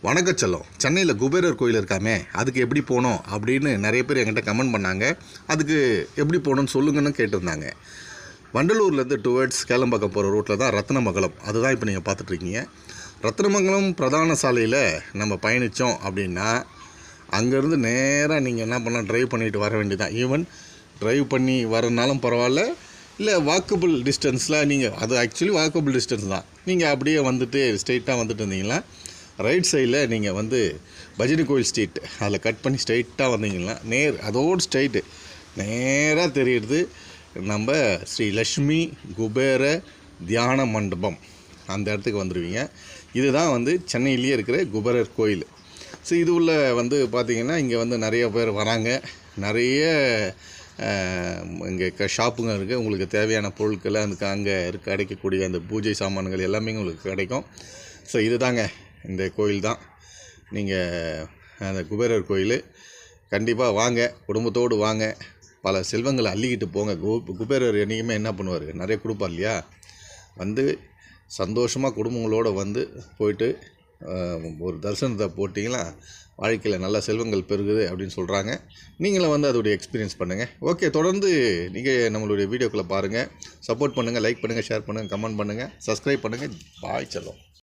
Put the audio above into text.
வணக்கச்செல்லம். சென்னையில் குபேரர் கோயில் இருக்காமே, அதுக்கு எப்படி போகணும் அப்படின்னு நிறைய பேர் என்கிட்ட கமெண்ட் பண்ணாங்க. அதுக்கு எப்படி போகணுன்னு சொல்லுங்கன்னு கேட்டிருந்தாங்க. வண்டலூர்லேருந்து டுவர்ட்ஸ் கேளம்பாக்கம் போகிற ரூட்டில் தான் ரத்னமங்கலம், அதுதான் இப்போ நீங்கள் பார்த்துட்ருக்கீங்க. ரத்னமங்கலம் பிரதான சாலையில் நம்ம பயணித்தோம் அப்படின்னா அங்கேருந்து நேராக நீங்கள் என்ன பண்ணலாம், ட்ரைவ் பண்ணிட்டு வர வேண்டியதான். ஈவன் ட்ரைவ் பண்ணி வரனாலும் பரவாயில்ல, இல்லை வாக்கபிள் டிஸ்டன்ஸில் நீங்கள், அது ஆக்சுவலி வாக்கபிள் டிஸ்டன்ஸ் தான். நீங்கள் அப்படியே வந்துட்டு ஸ்ட்ரெயிட்டாக வந்துட்டு இருந்தீங்கன்னா ரைட் சைடில் நீங்கள் வந்து பஜனை கோயில் ஸ்ட்ரீட் அதில் கட் பண்ணி ஸ்ட்ரைட்டாக வந்தீங்கன்னா அதோடு ஸ்ட்ரைட்டு நேராக தெரியுறது நம்ம ஸ்ரீ லக்ஷ்மி குபேர தியான மண்டபம். அந்த இடத்துக்கு வந்துடுவீங்க. இதுதான் வந்து சென்னையிலேயே இருக்கிற குபேரர் கோயில். ஸோ இது உள்ள வந்து பார்த்திங்கன்னா இங்கே வந்து நிறைய பேர் வராங்க. நிறைய இங்கே ஷாப்புங்க இருக்குது. உங்களுக்கு தேவையான பொருட்களை அங்கே கிடைக்கக்கூடிய அந்த பூஜை சாமான்கள் எல்லாமே உங்களுக்கு கிடைக்கும். ஸோ இது தாங்க இந்த கோயில் தான். நீங்கள் அந்த குபேரர் கோயில் கண்டிப்பாக வாங்க, குடும்பத்தோடு வாங்க, பல செல்வங்களை அள்ளிக்கிட்டு போங்க. குபேரர் என்றைக்குமே என்ன பண்ணுவார், நிறைய கொடுப்பார் இல்லையா. வந்து சந்தோஷமாக குடும்பங்களோடு வந்து போயிட்டு ஒரு தரிசனத்தை போட்டிங்கன்னா வாழ்க்கையில் நல்ல செல்வங்கள் பெருகுது அப்படின்னு சொல்கிறாங்க. நீங்களும் வந்து அதோடைய எக்ஸ்பீரியன்ஸ் பண்ணுங்கள். ஓகே, தொடர்ந்து நீங்கள் நம்மளுடைய வீடியோக்களை பாருங்கள், சப்போர்ட் பண்ணுங்கள், லைக் பண்ணுங்கள், ஷேர் பண்ணுங்கள், கமெண்ட் பண்ணுங்கள், சப்ஸ்கிரைப் பண்ணுங்கள். பாய் செல்லம்.